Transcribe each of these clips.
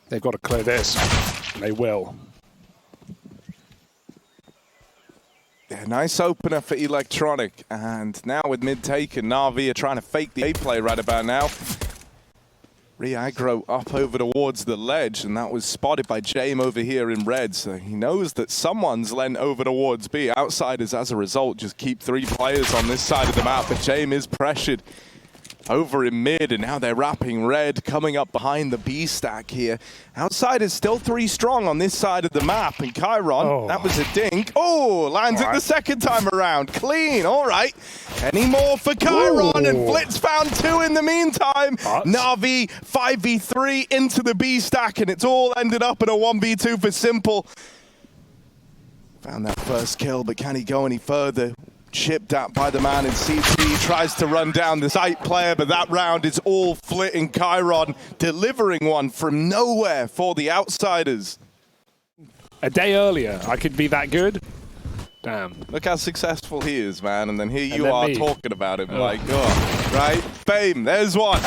They've got to clear this. And they will. Yeah, nice opener for Electronic. And now with mid taken, NaVi are trying to fake the A play right about now. Re-aggro up over towards the ledge, and that was spotted by Jame over here in red. So he knows that someone's lent over towards B. Outsiders, as a result, just keep 3 players on this side of the map, but Jame is pressured over in mid, and now they're wrapping red, coming up behind the B stack here. Outsiders still 3 strong on this side of the map, and Chiron, that was a dink. Oh, lands it the second time around. Clean, all right. Any more for Chiron, and Flitz found 2 in the meantime. NaVi 5v3 into the B stack, and it's all ended up in a 1v2 for Simple. Found that first kill, but can he go any further? Chipped at by the man in CT, tries to run down the site player, but that round is all Flit and Chiron delivering one from nowhere for the Outsiders. A day earlier, I could be that good. Damn. Look how successful he is, man, and then here you are talking about him like, right? Fame, there's one.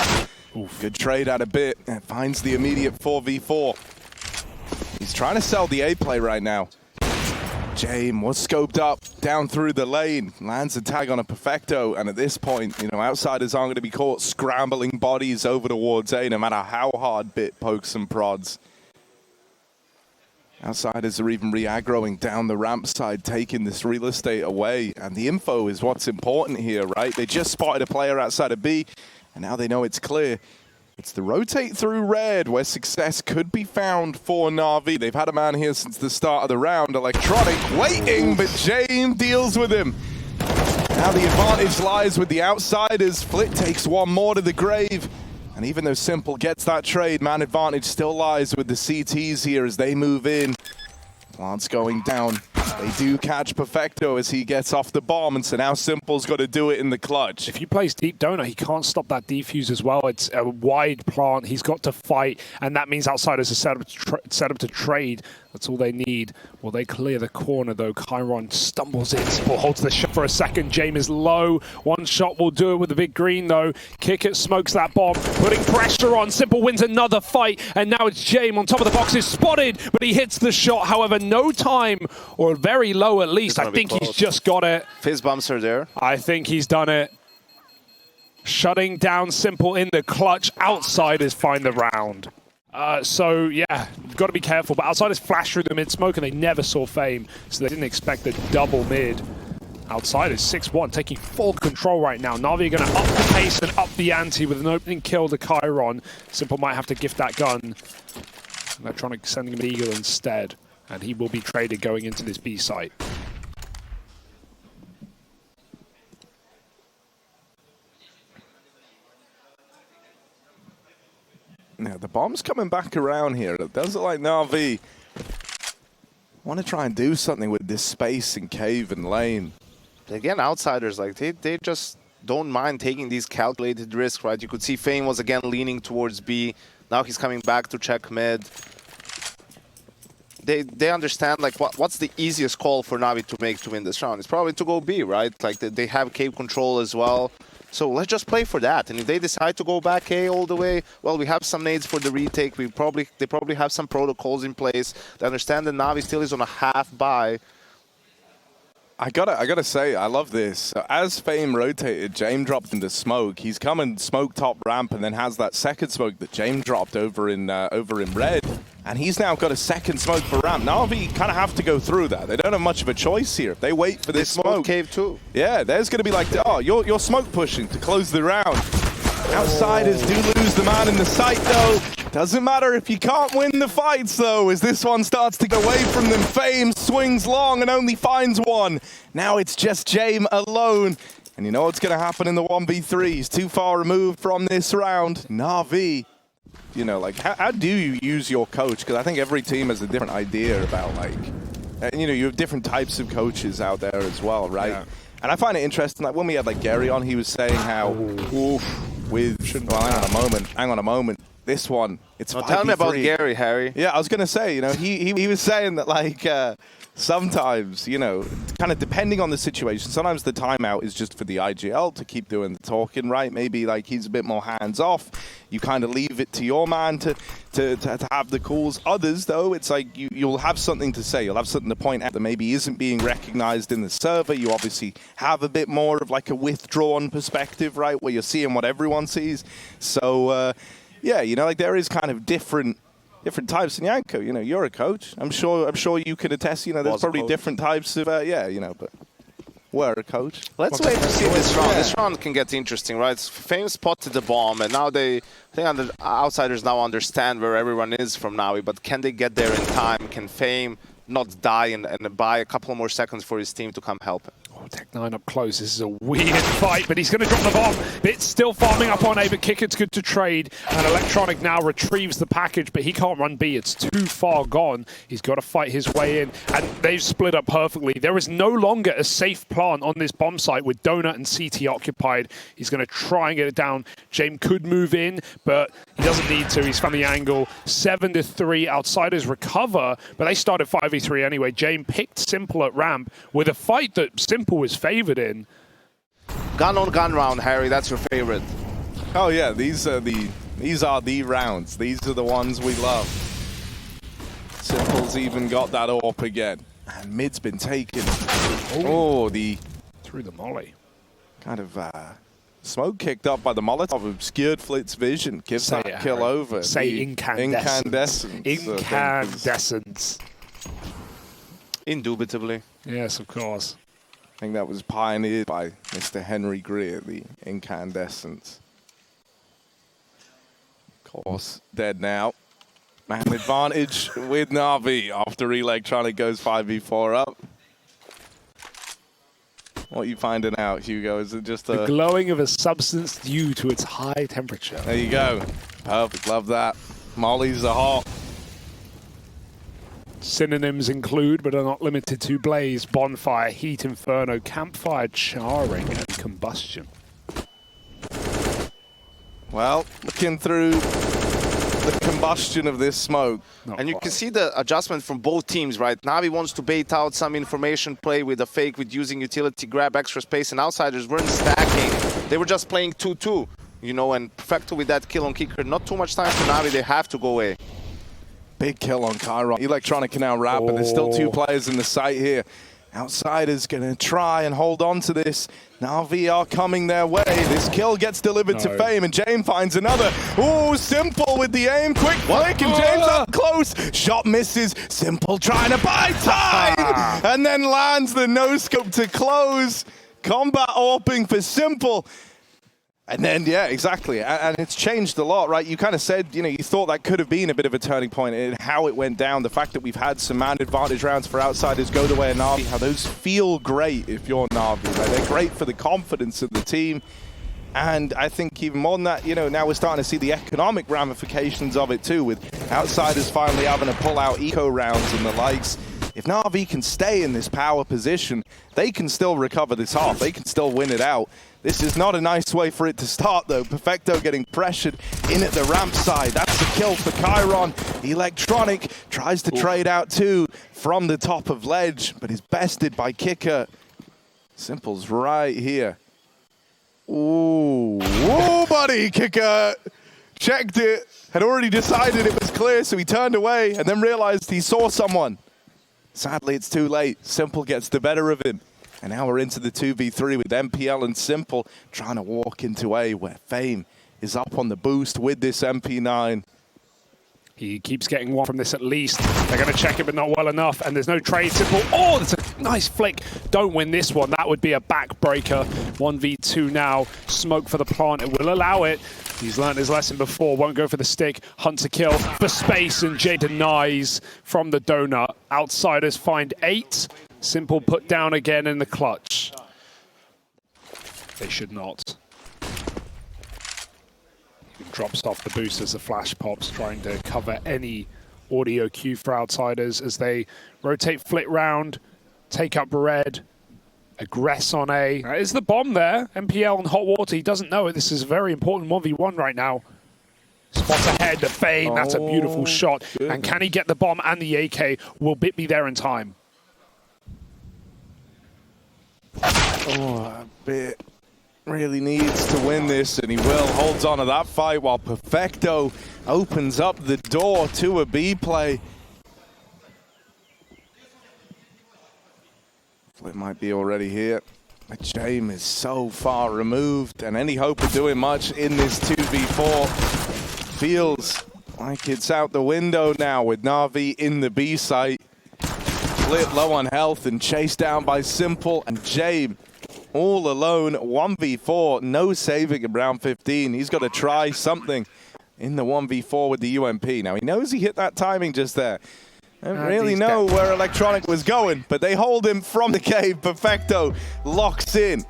Oof. Good trade out of Bit, and finds the immediate 4v4. He's trying to sell the A play right now. Jame was scoped up down through the lane, lands a tag on a Perfecto, and at this point, you know, Outsiders aren't going to be caught scrambling bodies over towards A, no matter how hard Bit pokes and prods. Outsiders are even re-aggroing down the ramp side, taking this real estate away, and the info is what's important here, right? They just spotted a player outside of B, and now they know it's clear. It's the rotate through red where success could be found for NaVi. They've had a man here since the start of the round. Electronic waiting, but Jame deals with him. Now the advantage lies with the Outsiders. Flit takes one more to the grave. And even though Simple gets that trade, man advantage still lies with the CTs here as they move in. Plant's going down. They do catch Perfecto as he gets off the bomb, and so now Simple's got to do it in the clutch. If he plays deep donut, he can't stop that defuse as well. It's a wide plant. He's got to fight, and that means Outsiders are set up to trade. That's all they need. Will they clear the corner, though? Chiron stumbles in. Simple holds the shot for a second. Jame is low. One shot will do it with the big green, though. Kick it, smokes that bomb, putting pressure on. Simple wins another fight, and now it's Jame on top of the box. Is spotted, but he hits the shot. However, no time, or very low at least. I think he's just got it. Fizz bumps are there. I think he's done it. Shutting down Simple in the clutch. Outsiders find the round. So, yeah, you've got to be careful. But Outsiders flashed through the mid-smoke, and they never saw Fame, so they didn't expect the double mid. Outsiders 6-1, taking full control right now. NaVi are going to up the pace and up the ante with an opening kill to Chiron. Simple might have to gift that gun. Electronic sending him an Eagle instead, and he will be traded going into this B site. Yeah, the bomb's coming back around here. It does look like NaVi want to try and do something with this space in cave and lane. Again, Outsiders, like they just don't mind taking these calculated risks, right? You could see Fame was again leaning towards B. Now he's coming back to check mid. They understand like what's the easiest call for NaVi to make to win this round. It's probably to go B, right? Like they have cave control as well. So let's just play for that. And if they decide to go back A all the way, well, we have some nades for the retake. They probably have some protocols in place. They understand that NaVi still is on a half buy. I gotta say, I love this. So as Fame rotated, Jame dropped into smoke. He's coming smoke top ramp and then has that second smoke that Jame dropped over in red. And he's now got a second smoke for ramp. NaVi kind of have to go through that. They don't have much of a choice here. If they wait for this smoke. Cave too. Yeah, there's going to be like, oh, you're smoke pushing to close the round. Outsiders do lose the man in the site, though. Doesn't matter if you can't win the fights, though, as this one starts to go away from them. Fame swings long and only finds one. Now it's just Jame alone. And you know what's going to happen in the 1v3. He's too far removed from this round. NaVi, you know, like, how do you use your coach? Because I think every team has a different idea about, like, you know, you have different types of coaches out there as well, right? Yeah. And I find it interesting, like, when we had, like, Gary on, he was saying how, well, hang on a moment. This one, it's 5v3. Tell me about Gary, Harry. Yeah, I was going to say, you know, he was saying that, like, sometimes, you know, kind of depending on the situation, sometimes the timeout is just for the IGL to keep doing the talking, right? Maybe like he's a bit more hands-off. You kind of leave it to your man to have the calls. Others, though, it's like you'll have something to say. You'll have something to point out that maybe isn't being recognized in the server. You obviously have a bit more of like a withdrawn perspective, right? Where you're seeing what everyone sees. So, yeah, you know, like there is kind of different types in Yanko. You know, you're a coach. I'm sure you can attest. You know, there's probably different types of yeah. You know, but we're a coach. Let's wait to see this round. This round can get interesting, right? Fame spotted the bomb, and now I think outsiders now understand where everyone is from NaVi. But can they get there in time? Can Fame not die and buy a couple more seconds for his team to come help him? Oh, Tech9 up close. This is a weird fight, but he's going to drop the bomb. It's still farming up on A, but Kicker's good to trade. And Electronic now retrieves the package, but he can't run B. It's too far gone. He's got to fight his way in, and they've split up perfectly. There is no longer a safe plant on this bomb site with Donut and CT occupied. He's going to try and get it down. James could move in, but he doesn't need to. He's found the angle. 7-3. Outsiders recover, but they started 5v3 anyway. James picked Simple at ramp with a fight that Simple was favored in. Gun on gun round, Harry. That's your favorite. Oh yeah, these are the rounds. These are the ones we love. Simple's even got that AWP again, and mid's been taken. Oh, Through the molly. Kind of smoke kicked up by the Molotov, obscured Flit's vision. Gives Say that it, kill Harry. over. Say incandescence. Incandescence. Indubitably. Yes, of course. I think that was pioneered by Mr. Henry Greer, the incandescence. Of course, dead now. Man advantage with NaVi after Electronic goes 5v4 up. What are you finding out, Hugo? Is it just the glowing of a substance due to its high temperature? There you go. Perfect. Love that. Mollies are hot. Synonyms include, but are not limited to, blaze, bonfire, heat, inferno, campfire, charring, and combustion. Well, looking through the combustion of this smoke. And you can see the adjustment from both teams, right? NaVi wants to bait out some information play with a fake, with using utility, grab extra space, and outsiders weren't stacking. They were just playing 2-2, you know, and Perfecto with that kill on Kicker. Not too much time for NaVi. They have to go away. Big kill on Chiron. Electronic can now wrap, but there's still two players in the site here. Outsiders going to try and hold on to this. NaVi are coming their way. This kill gets delivered to Fame, and James finds another. Ooh, Simple with the aim. Quick flick, and James up close. Shot misses. Simple trying to buy time, and then lands the no-scope to close. Combat AWPing for Simple. And then, yeah, exactly. And it's changed a lot, right? You kind of said, you know, you thought that could have been a bit of a turning point in how it went down. The fact that we've had some man advantage rounds for outsiders go the way of NaVi. How those feel great if you're NaVi, right? They're great for the confidence of the team. And I think even more than that, you know, now we're starting to see the economic ramifications of it too, with outsiders finally having to pull out eco rounds and the likes. If NaVi can stay in this power position, they can still recover this half. They can still win it out. This is not a nice way for it to start, though. Perfecto getting pressured in at the ramp side. That's a kill for Chiron. Electronic tries to trade out too from the top of ledge, but is bested by Kicker. Simple's right here. Ooh, whoa, buddy, Kicker. Checked it, had already decided it was clear, so he turned away and then realized he saw someone. Sadly, it's too late. Simple gets the better of him. And now we're into the 2v3 with MPL and Simple trying to walk into A, where Fame is up on the boost with this MP9. He keeps getting one from this at least. They're going to check it, but not well enough. And there's no trade. Simple. Oh, that's a nice flick. Don't win this one. That would be a backbreaker. 1v2 now. Smoke for the plant. It will allow it. He's learned his lesson before. Won't go for the stick. Hunt to kill for space, and Jay denies from the donut. Outsiders find 8. Simple put down again in the clutch. They should not. Drops off the boost as the flash pops, trying to cover any audio cue for outsiders as they rotate flit round, take up red, aggress on A. Is the bomb there? MPL on hot water. He doesn't know it. This is a very important 1v1 right now. Spots ahead to Fame. That's a beautiful shot. Goodness. And can he get the bomb and the AK? Will Bit be there in time? Oh, a bit really needs to win this, and he will. Holds on to that fight while Perfecto opens up the door to a B play. It might be already here. But James is so far removed, and any hope of doing much in this 2v4 feels like it's out the window now with NaVi in the B site. Split low on health and chased down by Simple, and James all alone, 1v4, no saving in round 15. He's got to try something in the 1v4 with the UMP. Now, he knows he hit that timing just there. I don't really know where Electronic was going, but they hold him from the cave. Perfecto locks in.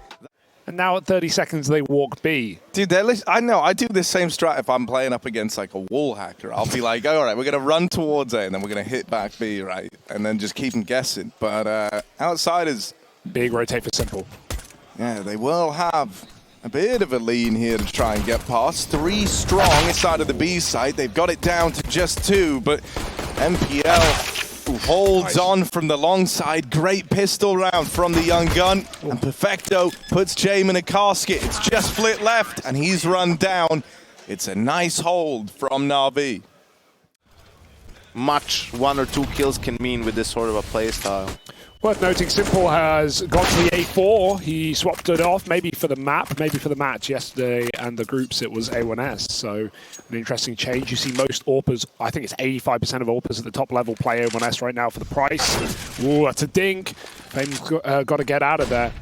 And now at 30 seconds, they walk B. Dude, I know. I do the same strat if I'm playing up against like a wall hacker. I'll be like, all right, we're going to run towards A, and then we're going to hit back B, right? And then just keep them guessing. But Outsiders... Big rotate for Simple. Yeah, they will have a bit of a lean here to try and get past. 3 strong inside of the B site. They've got it down to just 2, but MPL holds on from the long side. Great pistol round from the young gun. And Perfecto puts James in a casket. It's just Flit left, and he's run down. It's a nice hold from NaVi. Much 1 or 2 kills can mean with this sort of a play style. Worth noting, Simple has got to the A4. He swapped it off, maybe for the map, maybe for the match yesterday, and the groups it was A1S. So an interesting change. You see most AWPers, I think it's 85% of AWPers at the top level play A1S right now for the price. Ooh, that's a dink. Fame's got to get out of there.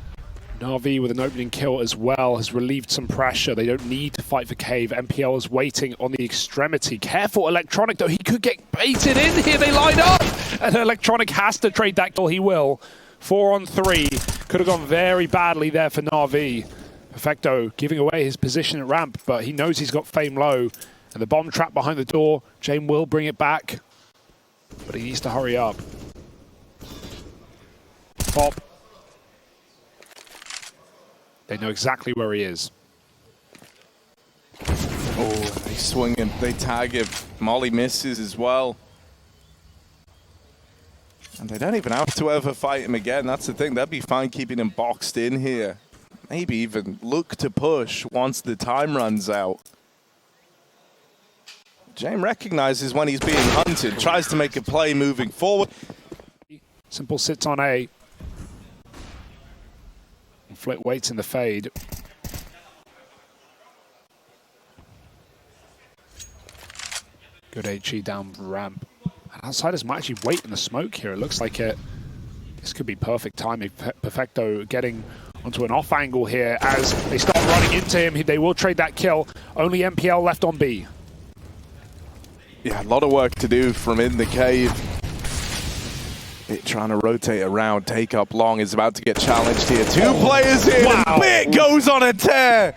NaVi with an opening kill as well has relieved some pressure. They don't need to fight for cave. MPL is waiting on the extremity. Careful, Electronic, though. He could get baited in here. They line up. And Electronic has to trade that kill. He will. 4 on 3. Could have gone very badly there for NaVi. Perfecto giving away his position at ramp, but he knows he's got Fame low. And the bomb trap behind the door. James will bring it back. But he needs to hurry up. Pop. They know exactly where he is. Oh, they swing him, they tag him. Molly misses as well. And they don't even have to ever fight him again. That's the thing. They'd be fine keeping him boxed in here. Maybe even look to push once the time runs out. James recognizes when he's being hunted, tries to make a play moving forward. Simple sits on A. Flit waits in the fade. Good HE down ramp. Outsiders might actually wait in the smoke here. It looks like this could be perfect timing. Perfecto getting onto an off angle here as they start running into him. They will trade that kill. Only MPL left on B. Yeah, a lot of work to do from in the cave. Bit trying to rotate around, take up long, is about to get challenged here. 2 players in, wow. And Bit goes on a tear.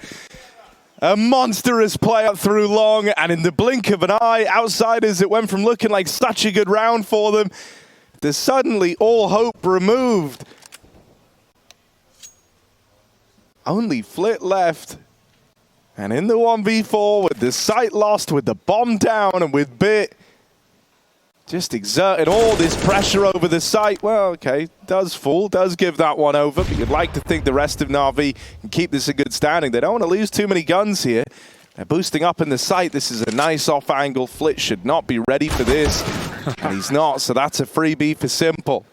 A monstrous play up through long, and in the blink of an eye, Outsiders, it went from looking like such a good round for them to suddenly all hope removed. Only Flit left. And in the 1v4, with the sight lost, with the bomb down, and with Bit just exerted all this pressure over the site. Well, okay, does fall, does give that one over, but you'd like to think the rest of NaVi can keep this a good standing. They don't want to lose too many guns here. They're boosting up in the site. This is a nice off angle. Flit should not be ready for this, and he's not, so that's a freebie for Simple.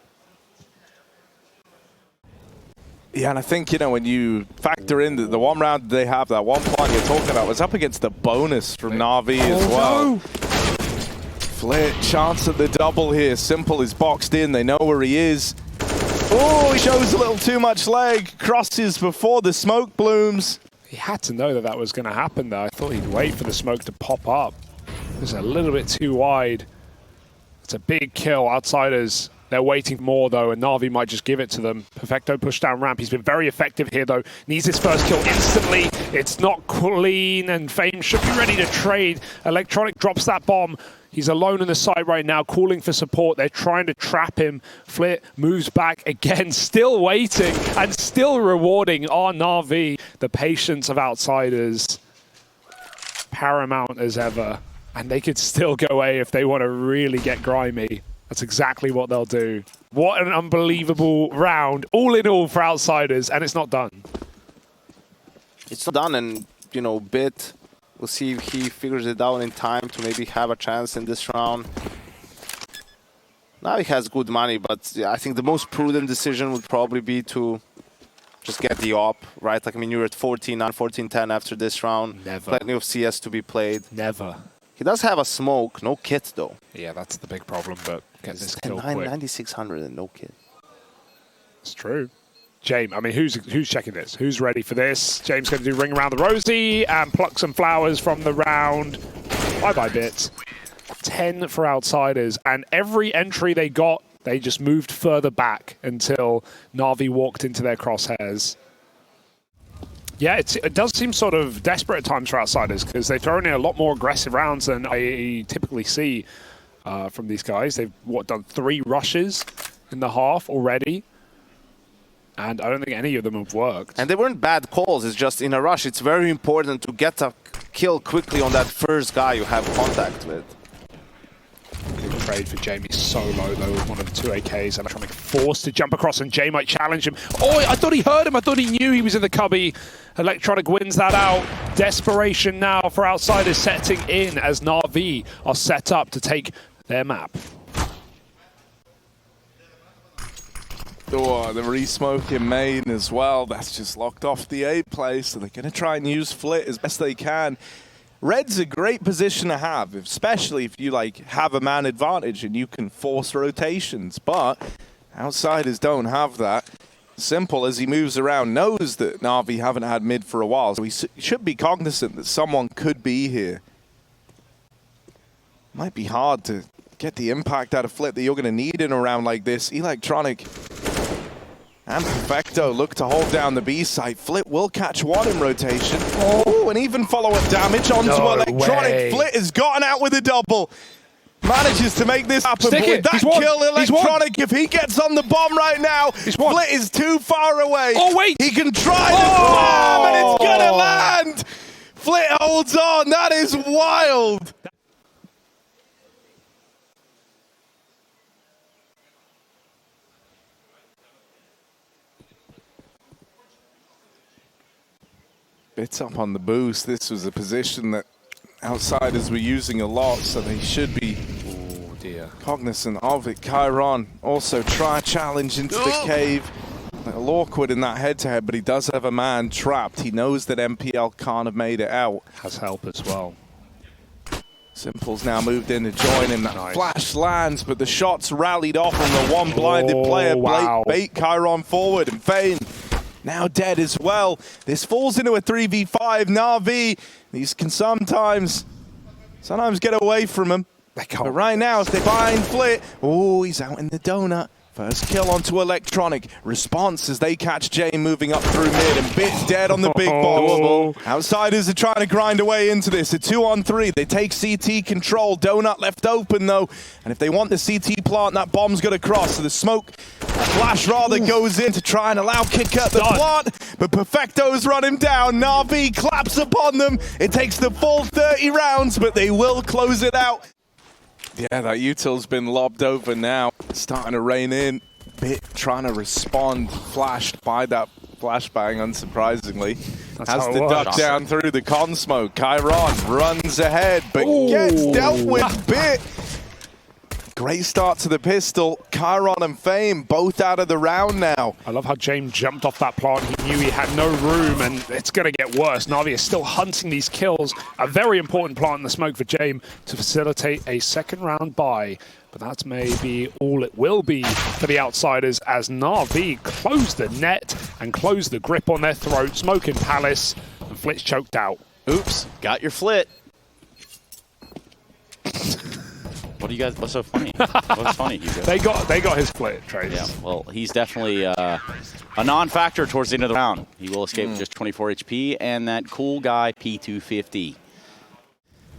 Yeah, and I think, you know, when you factor in the one round they have, that 1 point you're talking about, was up against the bonus from NaVi as well. No. Flit, chance at the double here. Simple is boxed in. They know where he is. Oh, he shows a little too much leg. Crosses before the smoke blooms. He had to know that that was going to happen, though. I thought he'd wait for the smoke to pop up. It was a little bit too wide. It's a big kill. Outsiders, they're waiting more, though, and NaVi might just give it to them. Perfecto push down ramp. He's been very effective here, though. Needs his first kill instantly. It's not clean, and Fame should be ready to trade. Electronic drops that bomb. He's alone in the side right now, calling for support. They're trying to trap him. Flit moves back again, still waiting and still rewarding on NaVi. The patience of Outsiders, paramount as ever. And they could still go A if they want to really get grimy. That's exactly what they'll do. What an unbelievable round, all in all for Outsiders, and it's not done. It's not done, and you know, Bit, we'll see if he figures it out in time to maybe have a chance in this round. Now he has good money, but yeah, I think the most prudent decision would probably be to just get the op, right? Like, I mean, you're at 14-9, 14-10 after this round. Never. Plenty of CS to be played. Never. He does have a smoke, no kit though. Yeah, that's the big problem, but get this kill 9, quick. 9600 and no kit. It's true. James, I mean, who's checking this? Who's ready for this? James going to do ring around the rosy and pluck some flowers from the round. Bye-bye, Bits. 10 for Outsiders, and every entry they got, they just moved further back until NaVi walked into their crosshairs. Yeah, it does seem sort of desperate at times for Outsiders because they've thrown in a lot more aggressive rounds than I typically see from these guys. They've, done 3 rushes in the half already. And I don't think any of them have worked. And they weren't bad calls, it's just in a rush, it's very important to get a kill quickly on that first guy you have contact with. Good trade for Jamie, so low though with one of the 2 AKs. Electronic forced to jump across and Jay might challenge him. Oh, I thought he heard him, I thought he knew he was in the cubby. Electronic wins that out. Desperation now for Outsiders setting in as NaVi are set up to take their map. Oh, the re-smoke in main as well. That's just locked off the A play, so they're going to try and use Flit as best they can. Red's a great position to have, especially if you have a man advantage and you can force rotations. But Outsiders don't have that. Simple, as he moves around, knows that NaVi haven't had mid for a while, so he should be cognizant that someone could be here. Might be hard to get the impact out of Flit that you're going to need in a round like this. Electronic and Perfecto look to hold down the B site. Flit will catch one in rotation. Oh, and even follow-up damage onto Electronic. Way. Flit has gotten out with a double. Manages to make this happen. Stick With it. that He's won. kill, Electronic, if he gets on the bomb right now, Flit is too far away. Oh, wait. He can try the bomb, and it's going to land. Flit holds on. That is wild. Bits up on the boost. This was a position that Outsiders were using a lot, so they should be cognizant of it. Chiron also try challenge into the cave. A little awkward in that head-to-head, but he does have a man trapped. He knows that MPL can't have made it out. Has help as well. Simple's now moved in to join him. That flash lands, but the shots rallied off on the one blinded player. Wow. Bait Chiron forward, and Fane now dead as well. This falls into a 3v5. NaVi, these can sometimes get away from him. But right now, if they find Flit, oh, he's out in the donut. First kill onto Electronic. Response as they catch Jay moving up through mid, and Bit's dead on the big box. Outsiders are trying to grind away into this. A 2-on-3. They take CT control. Donut left open though. And if they want the CT plant, that bomb's got to cross. So the smoke, flash rather, goes in to try and allow kick at the plant. But Perfecto's run him down. NaVi claps upon them. It takes the full 30 rounds, but they will close it out. Yeah, that util's been lobbed over now. Starting to rain in. Bit trying to respond. Flashed by that flashbang, unsurprisingly. Has to duck down through the con smoke. Chiron runs ahead, but gets dealt with. Bit. Great start to the pistol. Chiron and Fame both out of the round now. I love how James jumped off that plant. He knew he had no room, and it's going to get worse. NaVi is still hunting these kills. A very important plant in the smoke for James to facilitate a second round bye. But that's maybe all it will be for the Outsiders as NaVi close the net and close the grip on their throat. Smoke in Palace, and Flit's choked out. Oops, got your Flit. What do you guys? What's so funny? What's funny, Hugo? They got his Flit, Trace. Yeah, well, he's definitely a non-factor towards the end of the round. He will escape with just 24 HP and that cool guy P250.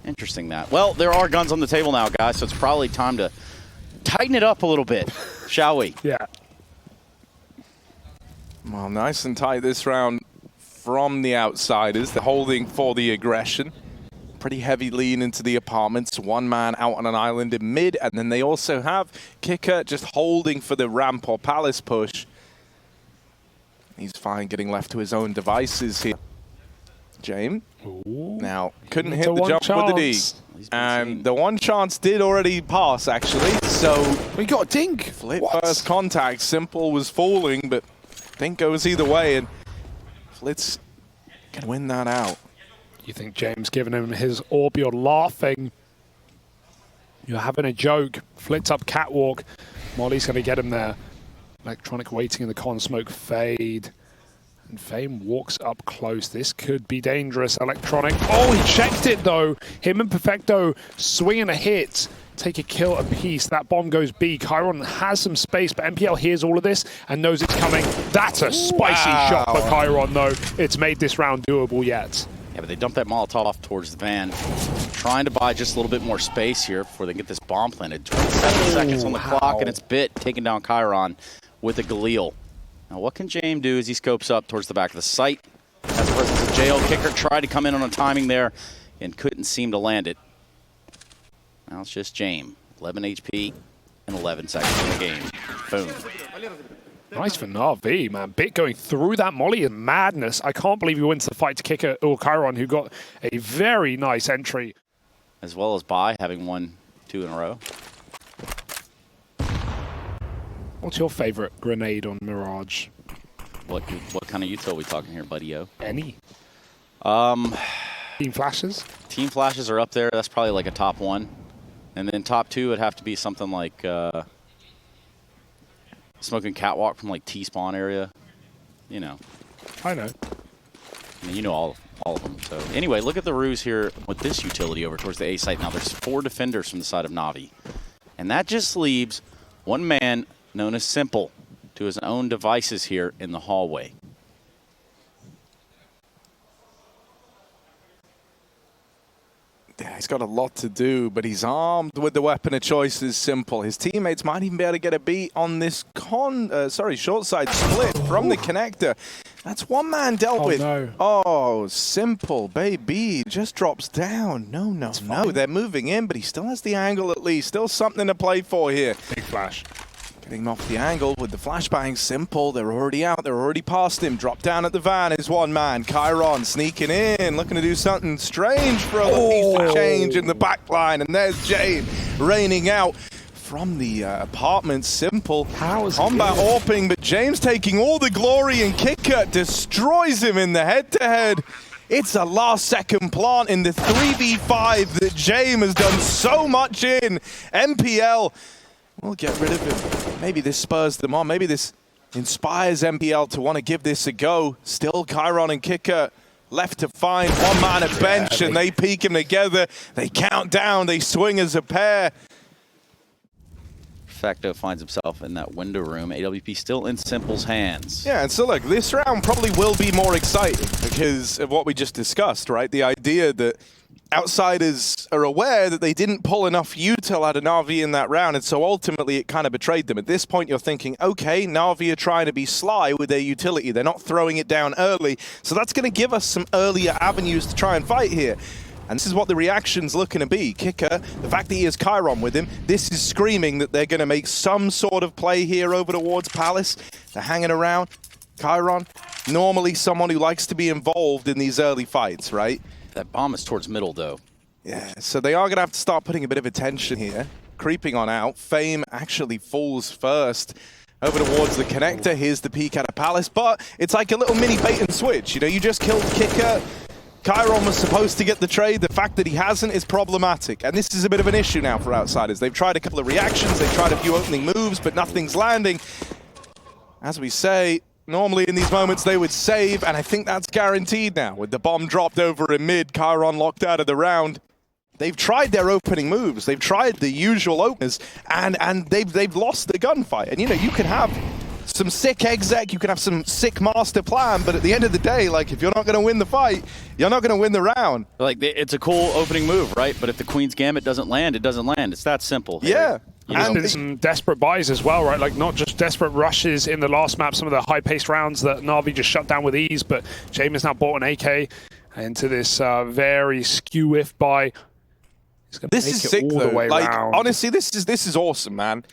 Interesting that. Well, there are guns on the table now, guys, so it's probably time to tighten it up a little bit, shall we? Yeah. Well, nice and tight this round from the Outsiders. They're holding for the aggression. pretty heavy lean into the apartments. One man out on an island in mid, and then they also have Kicker just holding for the ramp or palace push. He's fine getting left to his own devices here. James. Now, couldn't hit the jump with the D. And the one chance did already pass, actually. So we got a dink. Flip first contact. Simple was falling, but dink goes either way. And Flitz can win that out. You think James giving him his orb? You're laughing. You're having a joke. Flitz up catwalk. Molly's going to get him there. Electronic waiting in the con smoke fade. And Fame walks up close. This could be dangerous. Electronic. Oh, he checked it though. Him and Perfecto swinging a hit. Take a kill apiece. That bomb goes B. Chiron has some space, but MPL hears all of this and knows it's coming. That's a spicy shot for Chiron though. It's made this round doable yet. Yeah, but they dumped that Molotov off towards the van. Trying to buy just a little bit more space here before they get this bomb planted. 27 seconds on the clock, and it's Bit taking down Chiron with a Galil. Now, what can James do as he scopes up towards the back of the site? Has the presence of JL. Kicker tried to come in on a timing there and couldn't seem to land it. Now it's just James. 11 HP and 11 seconds in the game. Boom. Nice for NaVi, man. Bit going through that molly in madness. I can't believe he wins the fight to Kicker or Chiron, who got a very nice entry. As well as Bai having won 2 in a row. What's your favorite grenade on Mirage? What kind of util are we talking here, buddy-o? Any? Team flashes? Team flashes are up there. That's probably like a top 1. And then top 2 would have to be something like smoking catwalk from like T-spawn area. You know. I know. I mean, you know all of them. So anyway, look at the ruse here with this utility over towards the A site. Now there's 4 defenders from the side of NaVi. And that just leaves one man known as Simple to his own devices here in the hallway. Yeah, he's got a lot to do, but he's armed with the weapon of choice is Simple. His teammates might even be able to get a beat on this short side split from the connector. That's one man dealt with. No. Oh, Simple, baby, just drops down. No. They're moving in, but he still has the angle at least. Still something to play for here. Big flash. Getting him off the angle with the flashbang. Simple, they're already out, they're already past him. Drop down at the van is one man. Chiron sneaking in, looking to do something strange for a little change in the back line. And there's Jane raining out from the apartment. Simple combat AWPing, but James taking all the glory, and Kicker destroys him in the head-to-head. It's a last-second plant in the 3v5 that James has done so much in. MPL we'll get rid of him. Maybe this spurs them on. Maybe this inspires MPL to want to give this a go. Still Chiron and Kicker left to find one man at bench, and they peek him together. They count down. They swing as a pair. Perfecto finds himself in that window room. AWP still in Simple's hands. Yeah, and so look, this round probably will be more exciting because of what we just discussed, right? The idea that outsiders are aware that they didn't pull enough util out of NaVi in that round, and so ultimately it kind of betrayed them. At this point, you're thinking, okay, NaVi are trying to be sly with their utility. They're not throwing it down early, so that's going to give us some earlier avenues to try and fight here. And this is what the reaction's looking to be. Kicker, the fact that he has Chiron with him, this is screaming that they're going to make some sort of play here over towards Palace. They're hanging around. Chiron, normally someone who likes to be involved in these early fights, right? That bomb is towards middle, though. Yeah, so they are going to have to start putting a bit of attention here. Creeping on out. Fame actually falls first over towards the connector. Here's the peek at a Palace, but it's like a little mini bait and switch. You know, you just killed Kicker. Chiron was supposed to get the trade. The fact that he hasn't is problematic. And this is a bit of an issue now for outsiders. They've tried a couple of reactions. They've tried a few opening moves, but nothing's landing. As we say, normally in these moments they would save, and I think that's guaranteed now. With the bomb dropped over in mid, Chiron locked out of the round. They've tried their opening moves. They've tried the usual openers, and they've lost the gunfight. And you know, you can have some sick exec, you can have some sick master plan, but at the end of the day, like, if you're not going to win the fight, you're not going to win the round. Like, it's a cool opening move, right? But if the Queen's Gambit doesn't land, it doesn't land. It's that simple. Yeah. And there's some desperate buys as well, right? Like, not just desperate rushes in the last map, some of the high-paced rounds that NaVi just shut down with ease, but James now bought an AK, into this very skew-if buy. He's going to make is it sick, all though. the way Like, around. honestly, this is awesome, man.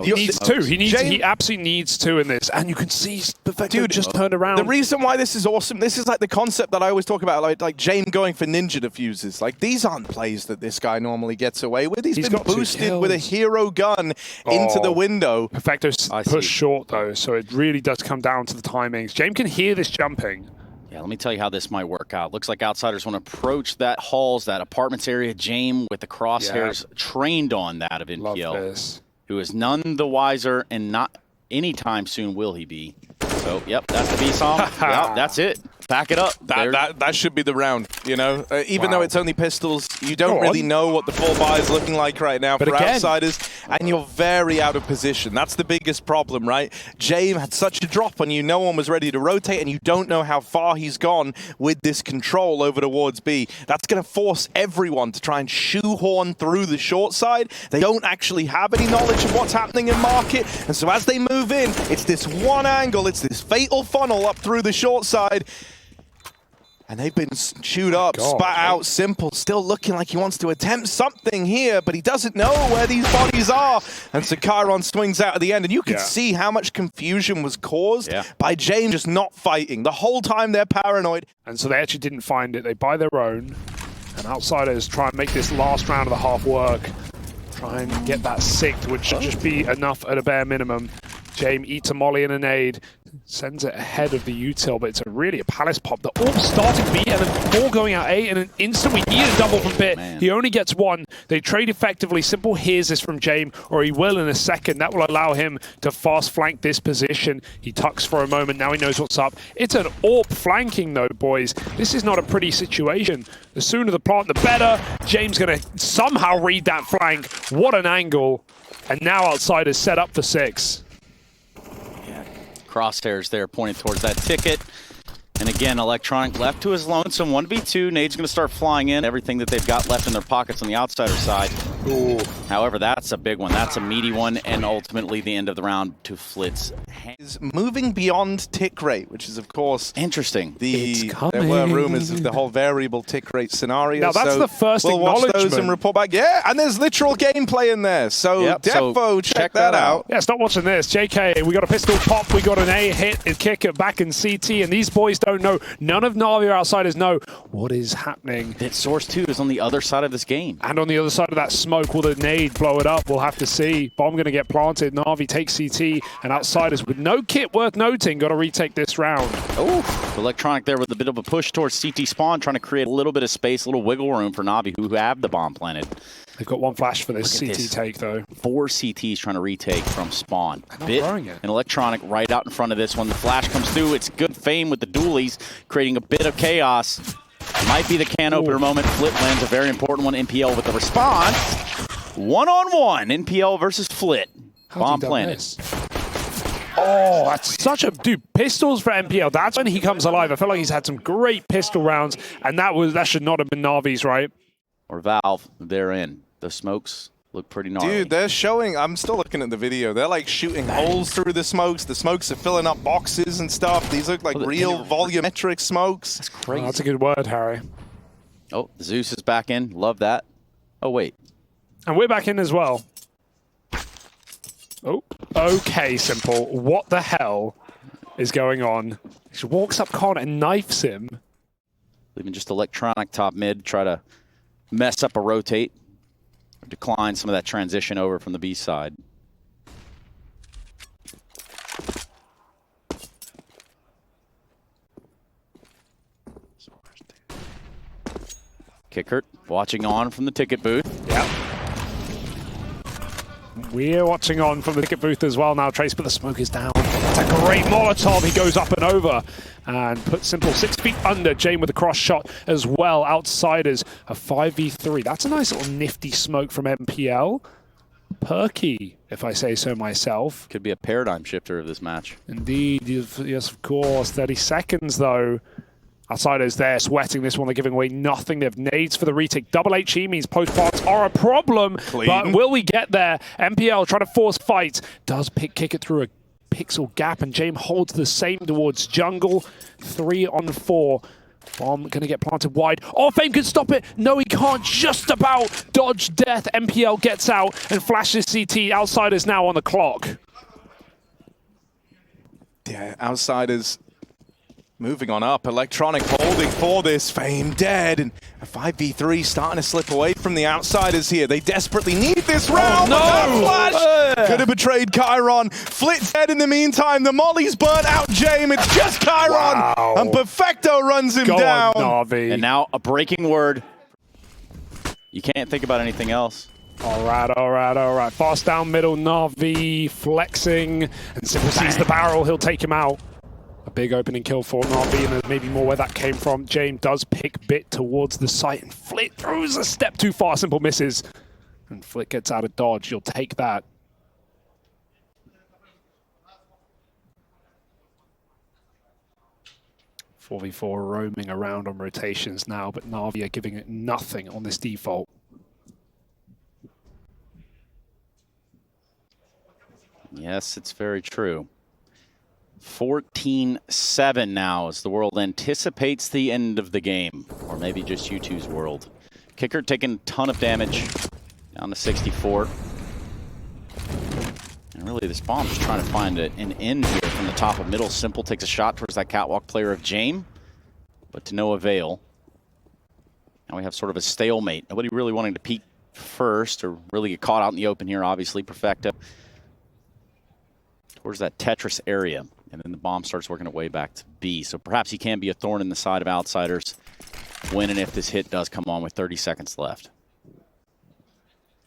He needs two. He absolutely needs two in this. And you can see Perfecto just turned around. The reason why this is awesome, this is like the concept that I always talk about, like James going for ninja diffuses. Like, these aren't plays that this guy normally gets away with. He's been boosted with a hero gun into the window. Perfecto pushed short, though, so it really does come down to the timings. James can hear this jumping. Yeah, let me tell you how this might work out. Looks like Outsiders want to approach that halls, that apartments area. James with the crosshairs trained on that of NPL. Love this. Who is none the wiser, and not anytime soon will he be. So, yep, that's the B-song. Yep, that's it. Back it up. That should be the round, you know? Even though it's only pistols, you don't really know what the full buy is looking like right now for Outsiders, and you're very out of position. That's the biggest problem, right? James had such a drop on you, no one was ready to rotate, and you don't know how far he's gone with this control over towards B. That's going to force everyone to try and shoehorn through the short side. They don't actually have any knowledge of what's happening in market, and so as they move in, it's this one angle, it's this fatal funnel up through the short side. And they've been chewed up, spat out, Simple, still looking like he wants to attempt something here, but he doesn't know where these bodies are. And so Chiron swings out at the end, and you can see how much confusion was caused by James just not fighting. The whole time they're paranoid. And so they actually didn't find it. They buy their own, and Outsiders try and make this last round of the half work. Try and get that sixth, which should just be enough at a bare minimum. James eats a molly and a nade, sends it ahead of the util, but it's really a palace pop. The AWP starting B and then 4 going out A, and an instant we need a double from Bit. He only gets 1. They trade effectively. Simple hears this from James, or he will in a second. That will allow him to fast flank this position. He tucks for a moment. Now he knows what's up. It's an AWP flanking though, boys. This is not a pretty situation. The sooner the plant, the better. James going to somehow read that flank. What an angle. And now Outsiders set up for 6. Crosshairs there pointed towards that ticket. And again, Electronic left to his lonesome. 1v2. Nade's going to start flying in. Everything that they've got left in their pockets on the Outsider side. Ooh. However, that's a big one. That's a meaty one. And ultimately, the end of the round to Flitz. Is moving beyond tick rate, which is, of course, interesting. There were rumors of the whole variable tick rate scenario. Now, that's the first we'll acknowledgement. Watch those and report back. Yeah, and there's literal gameplay in there. So, Defo, check that out. Yeah, stop watching this. JK, we got a pistol pop. We got an A hit, a kick it back in CT, and these boys don't know. None of NaVi or Outsiders know what is happening. That Source 2 is on the other side of this game. And on the other side of that smoke, will the nade blow it up? We'll have to see. Bomb going to get planted. NaVi takes CT, and Outsiders with no kit worth noting got to retake this round. Oh, Electronic there with a bit of a push towards CT spawn, trying to create a little bit of space, a little wiggle room for NaVi, who have the bomb planted. They've got one flash for this CT take, though. 4 CTs trying to retake from spawn. Bit and Electronic right out in front of this one. The flash comes through. It's good fame with the dualies, creating a bit of chaos. Might be the can opener moment. Flip lands a very important one. NPL with the response. 1-on-1. NPL versus Flit. Bomb planted. Oh, that's such a... Dude, pistols for NPL. That's when he comes alive. I feel like he's had some great pistol rounds, and that should not have been NaVi's, right? Or Valve, they're in. The smokes look pretty gnarly. Dude, they're showing... I'm still looking at the video. They're, like, shooting holes through the smokes. The smokes are filling up boxes and stuff. These look like real volumetric smokes. That's crazy. Oh, that's a good word, Harry. Oh, Zeus is back in. Love that. Oh, wait. And we're back in as well. Oh, okay, Simple. What the hell is going on? She walks up Con and knifes him. Leaving just Electronic top mid, try to mess up a rotate. Or decline some of that transition over from the B side. Kickert watching on from the ticket booth. Yeah. We're watching on from the ticket booth as well now, Trace, but the smoke is down. It's a great Molotov. He goes up and over and puts Simple 6 feet under. Jane with a cross shot as well. Outsiders a 5v3. That's a nice little nifty smoke from MPL. Perky, if I say so myself. Could be a paradigm shifter of this match. Indeed, yes, of course. 30 seconds, though. Outsiders there sweating this one. They're giving away nothing. They have nades for the retake. Double HE means post parts are a problem. Clean. But will we get there? MPL trying to force fight. Does kick it through a pixel gap, and James holds the same towards jungle. 3 on 4. Bomb gonna get planted wide. Oh, Fame can stop it. No, he can't. Just about dodge death. MPL gets out and flashes CT. Outsiders now on the clock. Yeah, Outsiders moving on up. Electronic holding for this. Fame dead. And a 5v3 starting to slip away from the Outsiders here. They desperately need this round. Oh, no! That flash could have betrayed Chiron. Flit's dead in the meantime. The Molly's burnt out James. It's just Chiron. Wow. And Perfecto runs him Go down. on, NaVi. And now a breaking word. You can't think about anything else. All right. Fast down middle, NaVi flexing. And Simple sees the barrel. He'll take him out. A big opening kill for NaVi, and there's maybe more where that came from. James does pick Bit towards the site, and Flit throws a step too far. Simple misses. And Flit gets out of dodge. You'll take that. .4v4 roaming around on rotations now, but NaVi are giving it nothing on this default. Yes, it's very true. 14-7 now as the world anticipates the end of the game, or maybe just U2's world. Kicker taking a ton of damage, down to 64. And really, this bomb is trying to find an end here from the top of middle. Simple takes a shot towards that catwalk player of Jame, but to no avail. Now we have sort of a stalemate. Nobody really wanting to peek first or really get caught out in the open here, obviously. Perfecto towards that Tetris area. And then the bomb starts working its way back to B. So perhaps he can be a thorn in the side of Outsiders when and if this hit does come on with 30 seconds left.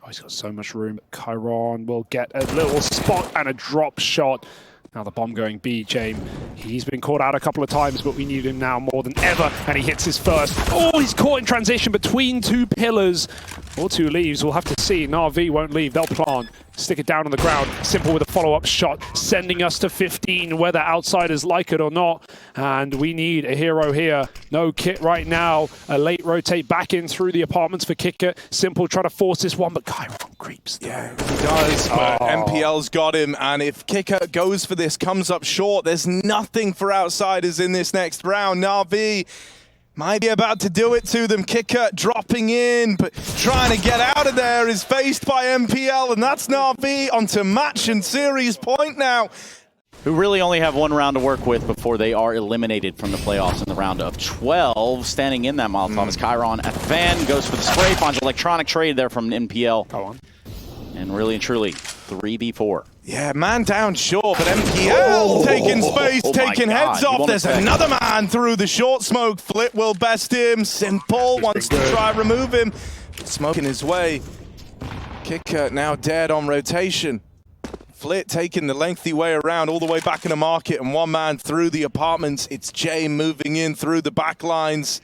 Oh, he's got so much room. Chiron will get a little spot and a drop shot. Now the bomb going B, James. He's been caught out a couple of times, but we need him now more than ever. And he hits his first. Oh, he's caught in transition between two pillars. Or two leaves. We'll have to see. NaVi won't leave. They'll plant. Stick it down on the ground. Simple with a follow-up shot, sending us to 15, whether Outsiders like it or not. And we need a hero here. No kit right now. A late rotate back in through the apartments for Kicker. Simple try to force this one, but Chiron creeps through. Yeah, he does, but MPL's got him. And if Kicker goes for this, comes up short, there's nothing for Outsiders in this next round. NaVi might be about to do it to them. Kicker dropping in, but trying to get out of there is faced by MPL, and that's NaVi onto match and series point now. Who really only have one round to work with before they are eliminated from the playoffs in the round of 12. Standing in that Molotov is Chiron at the fan, goes for the spray, finds electronic trade there from NPL. Go on. And really and truly, 3v4. Yeah, man down short, but MPL taking space, taking heads off. There's another man through the short smoke. Flit will best him. Simple wants to try remove him. Smoking his way. Kicker now dead on rotation. Flit taking the lengthy way around all the way back in the market, and one man through the apartments. It's Jay moving in through the back lines.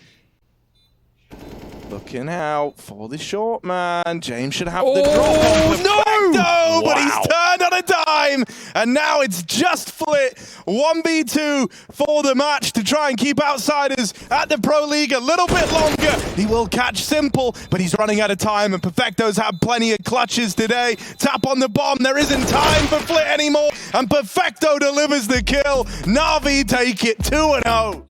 Looking out for the short man. James should have the drop on Perfecto, but he's turned on a dime. And now it's just Flit. 1v2 for the match to try and keep Outsiders at the Pro League a little bit longer. He will catch Simple, but he's running out of time. And Perfecto's had plenty of clutches today. Tap on the bomb. There isn't time for Flit anymore. And Perfecto delivers the kill. NaVi take it 2-0.